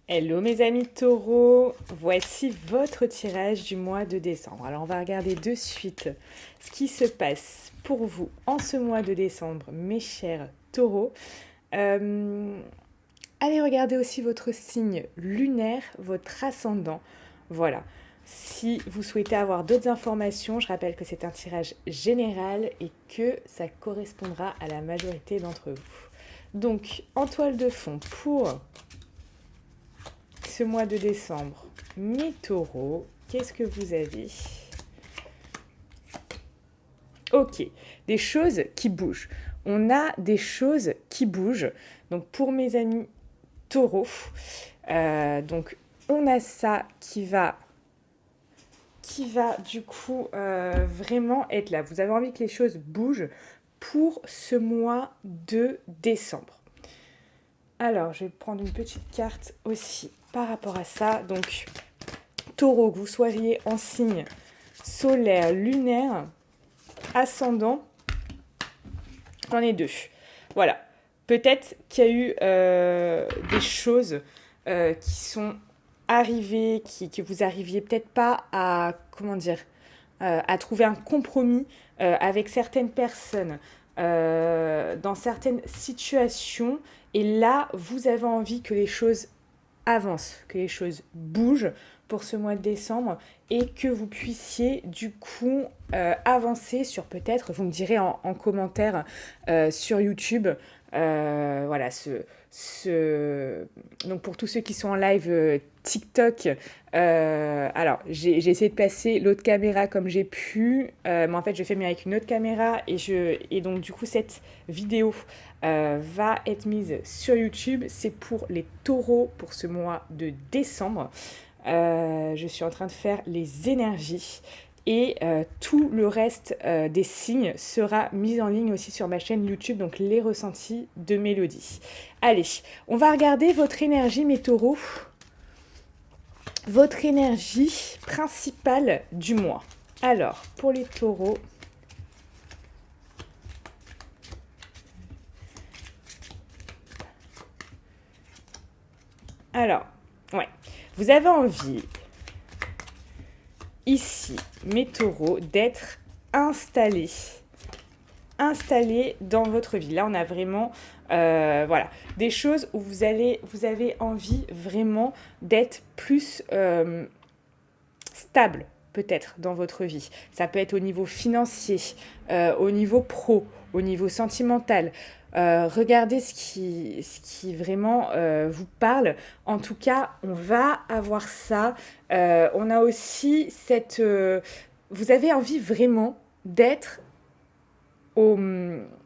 Hello mes amis taureaux, voici votre tirage du mois de décembre. Alors on va regarder de suite ce qui se passe pour vous en ce mois de décembre, mes chers taureaux. Euh, Allez regarder aussi votre signe lunaire, votre ascendant. Voilà. Si vous souhaitez avoir d'autres informations, je rappelle que c'est un tirage général et que ça correspondra à la majorité d'entre vous. Donc, en toile de fond, pour ce mois de décembre, mes taureaux, qu'est-ce que vous avez? Ok, des choses qui bougent. On a des choses qui bougent. Donc pour mes amis taureaux, donc on a ça qui va du coup vraiment être là. Vous avez envie que les choses bougent pour ce mois de décembre. Alors, je vais prendre une petite carte aussi par rapport à ça. Donc, taureau, que vous soyez en signe solaire, lunaire, ascendant, j'en ai deux. Voilà. Peut-être qu'il y a eu des choses qui sont arrivées, que vous arriviez peut-être pas à, comment dire, à trouver un compromis avec certaines personnes dans certaines situations. Et là, vous avez envie que les choses avancent, que les choses bougent pour ce mois de décembre et que vous puissiez du coup avancer sur peut-être, vous me direz en commentaire sur YouTube, voilà, donc pour tous ceux qui sont en live TikTok, alors j'ai essayé de passer l'autre caméra comme j'ai pu, mais en fait je fais mieux avec une autre caméra et donc du coup cette vidéo va être mise sur YouTube. C'est pour les taureaux pour ce mois de décembre. Je suis en train de faire les énergies et tout le reste des signes sera mis en ligne aussi sur ma chaîne YouTube, donc les ressentis de Mélodie. Allez, on va regarder votre énergie, mes taureaux. Votre énergie principale du mois. Alors, pour les taureaux, alors, ouais, vous avez envie ici, mes taureaux, d'être installés. Installés dans votre vie. Là, on a vraiment voilà, des choses où vous avez envie vraiment d'être plus stable, peut-être, dans votre vie. Ça peut être au niveau financier, au niveau pro, au niveau sentimental. Regardez ce qui vraiment vous parle. En tout cas, on va avoir ça. On a aussi cette... vous avez envie vraiment d'être au...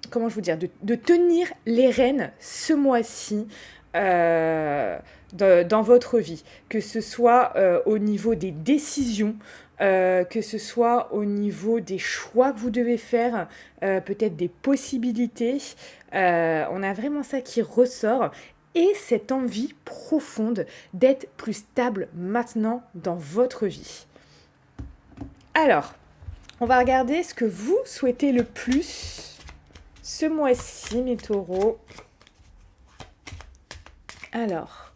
Comment je vous dire, de tenir les rênes ce mois-ci dans votre vie. Que ce soit au niveau des décisions, que ce soit au niveau des choix que vous devez faire, peut-être des possibilités. On a vraiment ça qui ressort. Et cette envie profonde d'être plus stable maintenant dans votre vie. Alors, on va regarder ce que vous souhaitez le plus ce mois-ci, mes taureaux. Alors,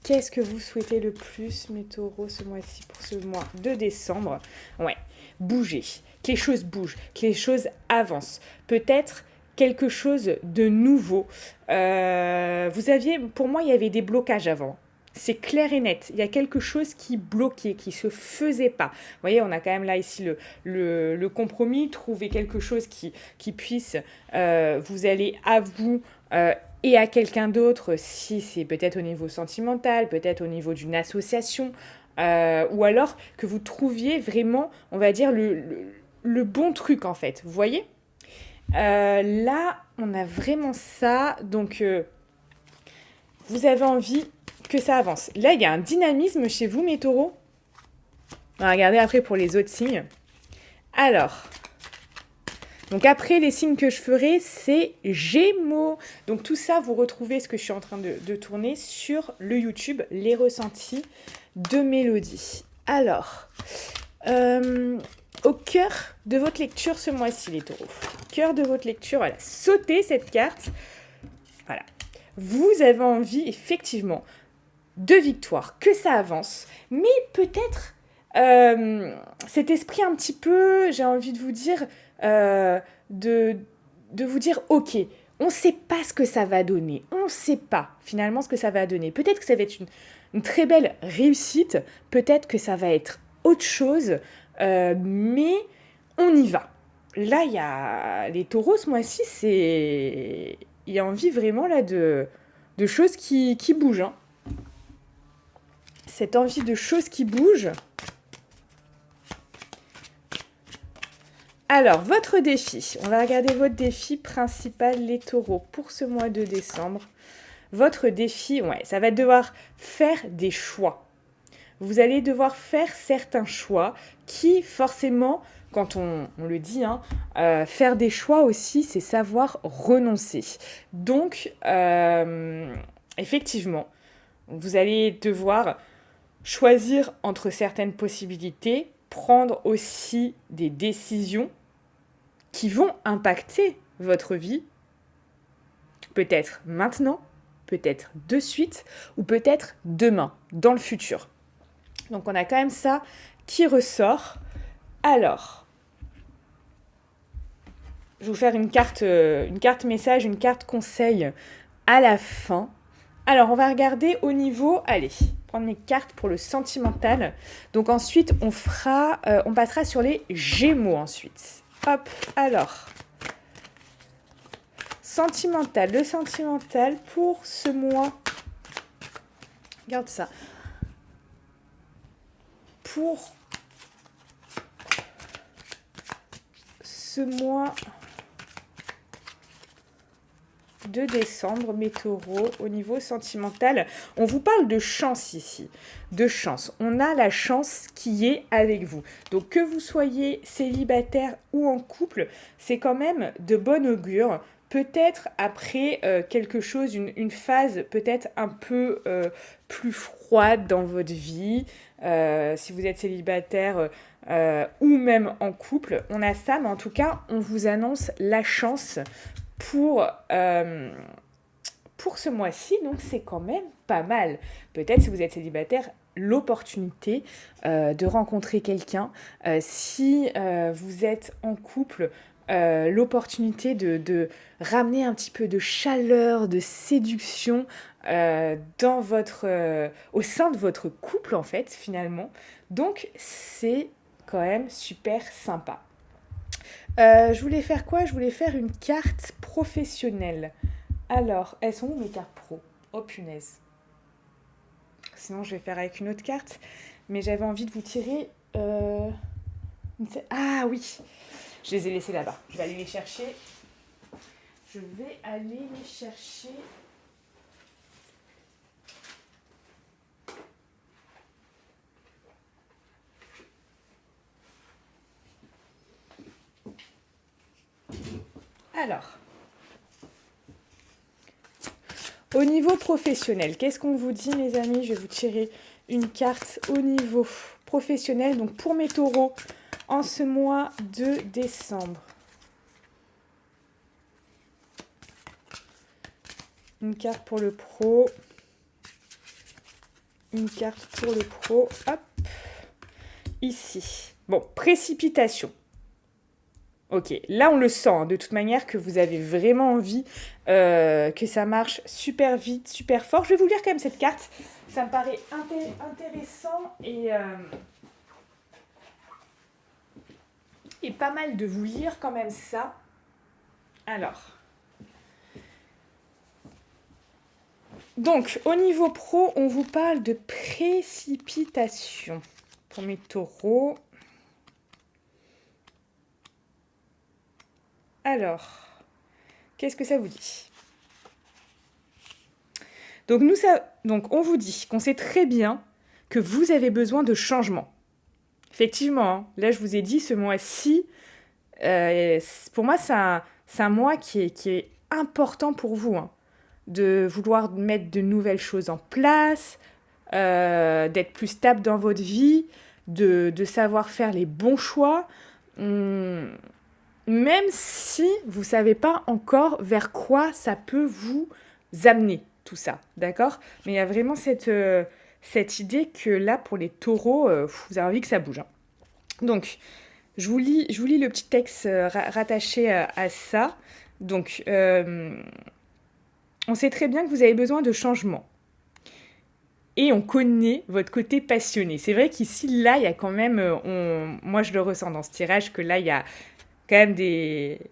qu'est-ce que vous souhaitez le plus, mes taureaux, ce mois-ci, pour ce mois de décembre? Ouais, bouger, que les choses bougent, que les choses avancent. Peut-être quelque chose de nouveau. Vous aviez, pour moi, il y avait des blocages avant. C'est clair et net. Il y a quelque chose qui bloquait, qui se faisait pas. Vous voyez, on a quand même là ici le compromis, trouver quelque chose qui puisse vous aller à vous et à quelqu'un d'autre, si c'est peut-être au niveau sentimental, peut-être au niveau d'une association, ou alors que vous trouviez vraiment, on va dire, le bon truc en fait. Vous voyez là, on a vraiment ça. Donc, vous avez envie que ça avance. Là, il y a un dynamisme chez vous, mes taureaux. On va regarder après pour les autres signes. Alors, donc après, les signes que je ferai, c'est Gémeaux. Donc tout ça, vous retrouvez ce que je suis en train de tourner sur le YouTube, les ressentis de Mélodie. Alors, au cœur de votre lecture ce mois-ci, les taureaux. Cœur de votre lecture, voilà. Sautez cette carte. Voilà. Vous avez envie, effectivement, de victoire, que ça avance, mais peut-être cet esprit un petit peu, j'ai envie de vous dire, de vous dire, ok, on ne sait pas ce que ça va donner, on ne sait pas finalement ce que ça va donner. Peut-être que ça va être une très belle réussite, peut-être que ça va être autre chose, mais on y va. Là, il y a les taureaux ce mois-ci, c'est... Il y a envie vraiment là de choses qui bougent. Hein. Cette envie de choses qui bougent. Alors, votre défi. On va regarder votre défi principal, les taureaux, pour ce mois de décembre. Votre défi, ouais, ça va devoir faire des choix. Vous allez devoir faire certains choix qui, forcément, quand on le dit, hein, faire des choix aussi, c'est savoir renoncer. Donc, effectivement, vous allez devoir choisir entre certaines possibilités, prendre aussi des décisions qui vont impacter votre vie, peut-être maintenant, peut-être de suite, ou peut-être demain, dans le futur. Donc on a quand même ça qui ressort. Alors, je vais vous faire une carte message, une carte conseil à la fin. Alors, on va regarder au niveau... Allez, prendre mes cartes pour le sentimental. Donc ensuite, on passera sur les Gémeaux ensuite. Hop, alors. Sentimental, le sentimental pour ce mois. Regarde ça. Pour ce mois de décembre, mes taureaux, au niveau sentimental, on vous parle de chance ici, de chance. On a la chance qui est avec vous. Donc que vous soyez célibataire ou en couple, c'est quand même de bon augure. Peut-être après quelque chose, une phase peut-être un peu plus froide dans votre vie, si vous êtes célibataire ou même en couple, on a ça, mais en tout cas, on vous annonce la chance pour ce mois-ci, donc c'est quand même pas mal. Peut-être si vous êtes célibataire, l'opportunité de rencontrer quelqu'un. Si vous êtes en couple, l'opportunité de ramener un petit peu de chaleur, de séduction dans au sein de votre couple, en fait, finalement. Donc, c'est quand même super sympa. Je voulais faire quoi? Je voulais faire une carte professionnelle. Alors, elles sont où mes cartes pro? Oh punaise. Sinon, je vais faire avec une autre carte. Mais j'avais envie de vous tirer... Ah oui, je les ai laissées là-bas. Je vais aller les chercher. Je vais aller les chercher. Alors, au niveau professionnel, qu'est-ce qu'on vous dit, mes amis? Je vais vous tirer une carte au niveau professionnel. Donc, pour mes taureaux, en ce mois de décembre. Une carte pour le pro. Une carte pour le pro. Hop. Ici. Bon, précipitation. Ok, là on le sent hein, de toute manière que vous avez vraiment envie que ça marche super vite, super fort. Je vais vous lire quand même cette carte. Ça me paraît intéressant et pas mal de vous lire quand même ça. Alors. Donc, au niveau pro, on vous parle de précipitation pour mes taureaux. Alors, qu'est-ce que ça vous dit? Donc, on vous dit qu'on sait très bien que vous avez besoin de changement. Effectivement, hein, là, je vous ai dit, ce mois-ci, pour moi, c'est un mois qui est important pour vous. Hein, de vouloir mettre de nouvelles choses en place, d'être plus stable dans votre vie, de savoir faire les bons choix. Même si vous ne savez pas encore vers quoi ça peut vous amener. tout ça, d'accord? Mais il y a vraiment cette idée que là, pour les taureaux, vous avez envie que ça bouge, hein. Donc, je vous lis le petit texte rattaché à ça. Donc, on sait très bien que vous avez besoin de changement. Et on connaît votre côté passionné. C'est vrai qu'ici, là, il y a quand même, moi je le ressens dans ce tirage, que là, il y a quand même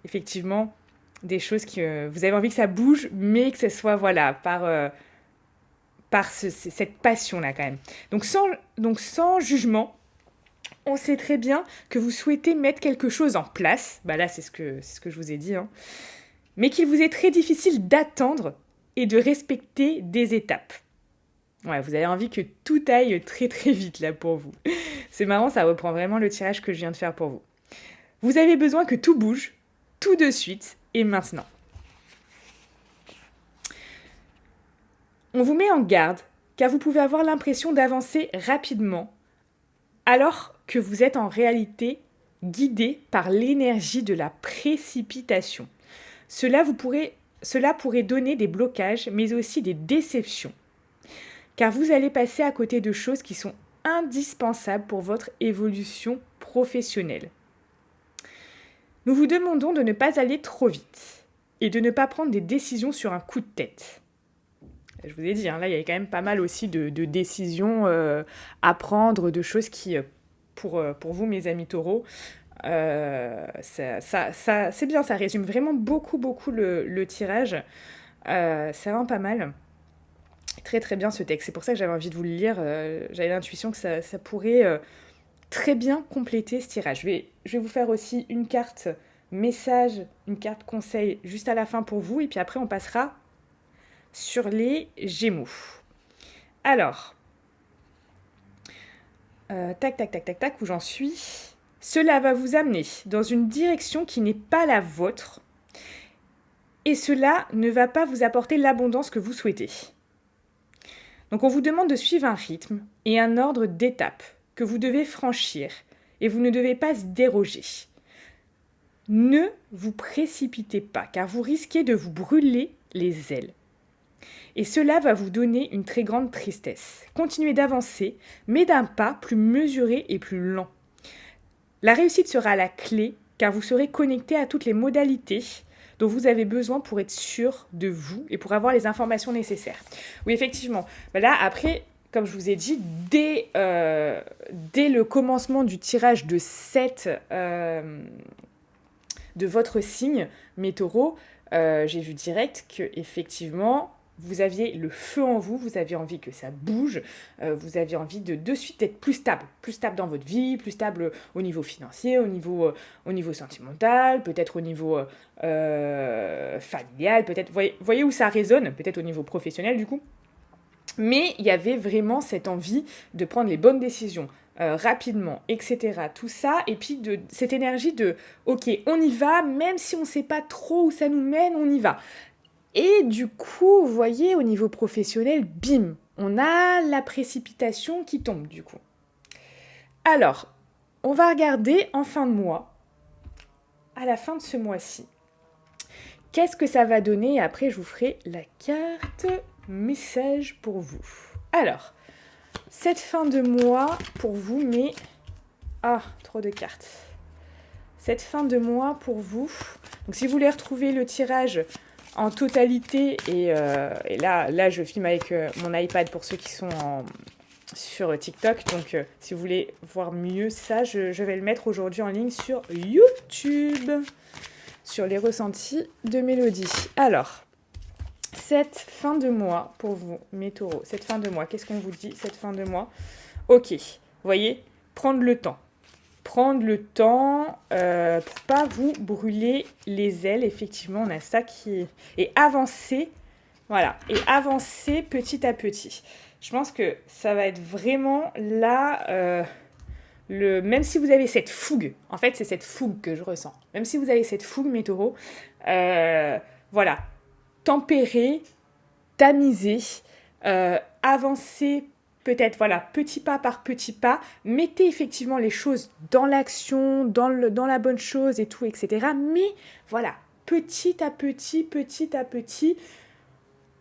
effectivement, des choses que vous avez envie que ça bouge, mais que ce soit, voilà, par cette passion-là quand même. Donc sans jugement, on sait très bien que vous souhaitez mettre quelque chose en place. Bah là, c'est ce que je vous ai dit, hein. Mais qu'il vous est très difficile d'attendre et de respecter des étapes. Ouais, vous avez envie que tout aille très très vite là pour vous. C'est marrant, ça reprend vraiment le tirage que je viens de faire pour vous. Vous avez besoin que tout bouge, tout de suite et maintenant. On vous met en garde car vous pouvez avoir l'impression d'avancer rapidement alors que vous êtes en réalité guidé par l'énergie de la précipitation. Cela pourrait donner des blocages mais aussi des déceptions. Car vous allez passer à côté de choses qui sont indispensables pour votre évolution professionnelle. Nous vous demandons de ne pas aller trop vite et de ne pas prendre des décisions sur un coup de tête. Je vous ai dit, hein, là, il y a quand même pas mal aussi de décisions à prendre, de choses qui, pour vous, mes amis taureaux, c'est bien, ça résume vraiment beaucoup, beaucoup le tirage. C'est vraiment pas mal. Très très bien ce texte, c'est pour ça que j'avais envie de vous le lire, j'avais l'intuition que ça pourrait très bien compléter ce tirage. Je vais vous faire aussi une carte message, une carte conseil juste à la fin pour vous, et puis après on passera sur les Gémeaux. Alors, tac tac tac tac tac, où j'en suis. Cela va vous amener dans une direction qui n'est pas la vôtre, et cela ne va pas vous apporter l'abondance que vous souhaitez. Donc on vous demande de suivre un rythme et un ordre d'étapes que vous devez franchir et vous ne devez pas déroger. Ne vous précipitez pas car vous risquez de vous brûler les ailes. Et cela va vous donner une très grande tristesse. Continuez d'avancer, mais d'un pas plus mesuré et plus lent. La réussite sera la clé car vous serez connecté à toutes les modalités dont vous avez besoin pour être sûr de vous et pour avoir les informations nécessaires. Oui, effectivement. Là, après, comme je vous ai dit, dès le commencement du tirage de de votre signe, mes taureaux, j'ai vu direct que effectivement, vous aviez le feu en vous, vous aviez envie que ça bouge, vous aviez envie de suite être plus stable dans votre vie, plus stable au niveau financier, au niveau sentimental, peut-être au niveau familial, peut-être, voyez où ça résonne, peut-être au niveau professionnel du coup. Mais il y avait vraiment cette envie de prendre les bonnes décisions rapidement, etc. Tout ça, et puis de cette énergie de « Ok, on y va, même si on ne sait pas trop où ça nous mène, on y va ». Et du coup, vous voyez, au niveau professionnel, bim, on a la précipitation qui tombe du coup. Alors, on va regarder en fin de mois, à la fin de ce mois-ci, qu'est-ce que ça va donner, et après je vous ferai la carte message pour vous. Alors, cette fin de mois pour vous, mais... Ah, trop de cartes. Cette fin de mois pour vous, donc si vous voulez retrouver le tirage en totalité, et là je filme avec mon iPad pour ceux qui sont sur TikTok, donc si vous voulez voir mieux ça, je vais le mettre aujourd'hui en ligne sur YouTube, sur les ressentis de Mélodie. Alors, cette fin de mois pour vous, mes taureaux, cette fin de mois, qu'est-ce qu'on vous dit cette fin de mois? Ok, vous voyez, prendre le temps pour pas vous brûler les ailes. Effectivement, on a ça qui... Et avancer, voilà, et avancer petit à petit. Je pense que ça va être vraiment là, même si vous avez cette fougue, en fait, c'est cette fougue que je ressens. Même si vous avez cette fougue, mes taureaux, voilà, tempérer, tamiser, avancer peut-être, voilà, petit pas par petit pas, mettez effectivement les choses dans l'action, dans la bonne chose et tout, etc. Mais voilà, petit à petit,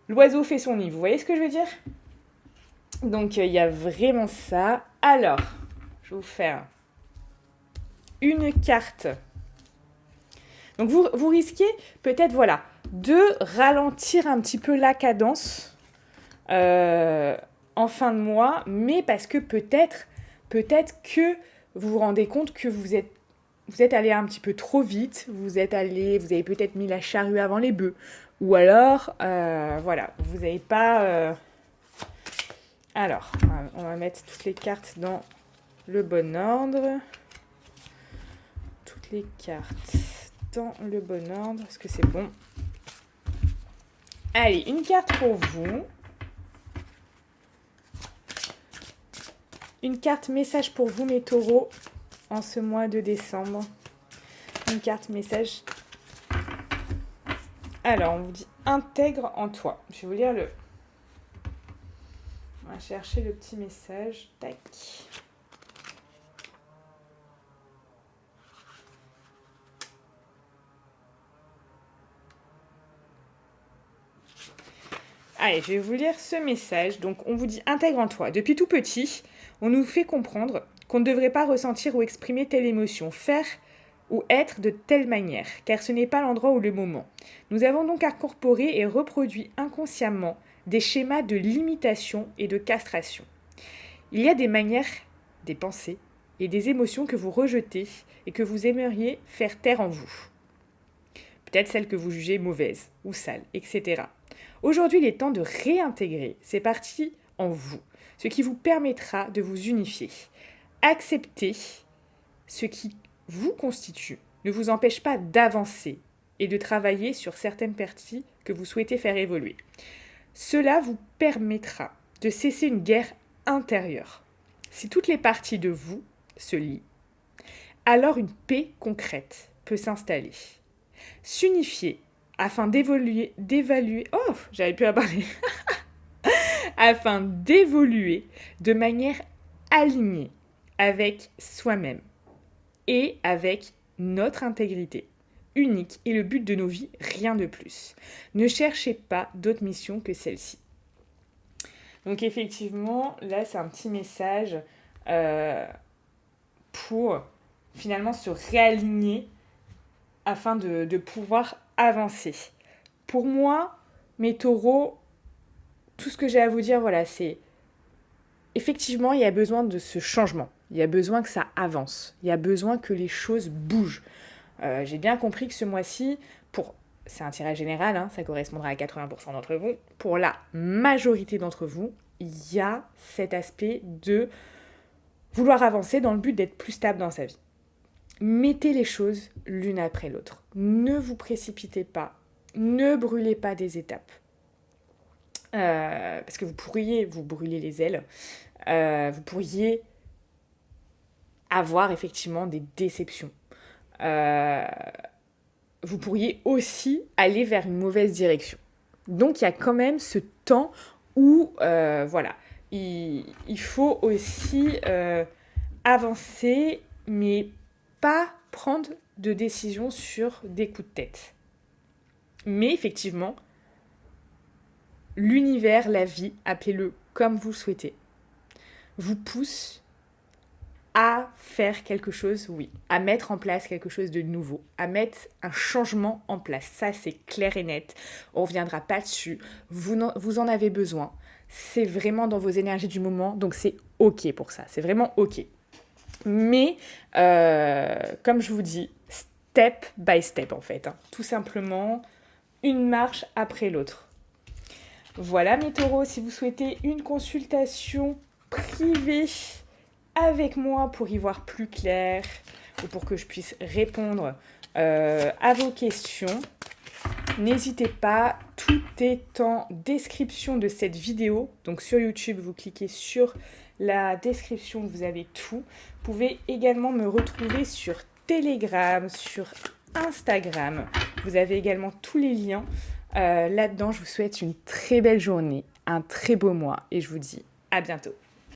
l'oiseau fait son nid. Vous voyez ce que je veux dire? Donc, il y a vraiment ça. Alors, je vais vous faire une carte. Donc, vous risquez peut-être, voilà, de ralentir un petit peu la cadence en fin de mois, mais parce que peut-être que vous vous rendez compte que vous êtes allé un petit peu trop vite, vous avez peut-être mis la charrue avant les bœufs, ou alors, voilà, vous n'avez pas... Alors, on va mettre toutes les cartes dans le bon ordre. Toutes les cartes dans le bon ordre, est-ce que c'est bon? Allez, une carte pour vous. Une carte message pour vous, mes taureaux, en ce mois de décembre. Une carte message. Alors, on vous dit intègre en toi. Je vais vous lire le... On va chercher le petit message. Tac. Allez, je vais vous lire ce message. Donc, on vous dit intègre en toi. Depuis tout petit, on nous fait comprendre qu'on ne devrait pas ressentir ou exprimer telle émotion, faire ou être de telle manière, car ce n'est pas l'endroit ou le moment. Nous avons donc incorporé et reproduit inconsciemment des schémas de limitation et de castration. Il y a des manières, des pensées et des émotions que vous rejetez et que vous aimeriez faire taire en vous. Peut-être celles que vous jugez mauvaises ou sales, etc. Aujourd'hui, il est temps de réintégrer ces parties en vous, ce qui vous permettra de vous unifier. Accepter ce qui vous constitue ne vous empêche pas d'avancer et de travailler sur certaines parties que vous souhaitez faire évoluer. Cela vous permettra de cesser une guerre intérieure. Si toutes les parties de vous se lient, alors une paix concrète peut s'installer. S'unifier afin d'évaluer, afin d'évoluer de manière alignée avec soi-même et avec notre intégrité unique et le but de nos vies, rien de plus. Ne cherchez pas d'autre mission que celle-ci. Donc effectivement, là c'est un petit message pour finalement se réaligner afin de pouvoir avancer. Pour moi, mes taureaux, tout ce que j'ai à vous dire, voilà, c'est effectivement, il y a besoin de ce changement. Il y a besoin que ça avance. Il y a besoin que les choses bougent. J'ai bien compris que ce mois-ci, c'est un tirage général, hein, ça correspondra à 80% d'entre vous. Pour la majorité d'entre vous, il y a cet aspect de vouloir avancer dans le but d'être plus stable dans sa vie. Mettez les choses l'une après l'autre. Ne vous précipitez pas. Ne brûlez pas des étapes. Parce que vous pourriez vous brûler les ailes. Vous pourriez avoir effectivement des déceptions. Vous pourriez aussi aller vers une mauvaise direction. Donc il y a quand même ce temps où voilà, il faut aussi avancer, mais pas prendre de décision sur des coups de tête. Mais effectivement, l'univers, la vie, appelez-le comme vous le souhaitez, vous pousse à faire quelque chose, oui, à mettre en place quelque chose de nouveau, à mettre un changement en place. Ça, c'est clair et net. On ne reviendra pas dessus. Vous en avez besoin. C'est vraiment dans vos énergies du moment, donc c'est OK pour ça. C'est vraiment OK. Mais, comme je vous dis, step by step, en fait. Hein. Tout simplement, une marche après l'autre. Voilà, mes taureaux, si vous souhaitez une consultation privée avec moi pour y voir plus clair ou pour que je puisse répondre à vos questions, n'hésitez pas, tout est en description de cette vidéo. Donc sur YouTube, vous cliquez sur la description, vous avez tout. Vous pouvez également me retrouver sur Telegram, sur Instagram. Vous avez également tous les liens là-dedans. Je vous souhaite une très belle journée, un très beau mois et je vous dis à bientôt.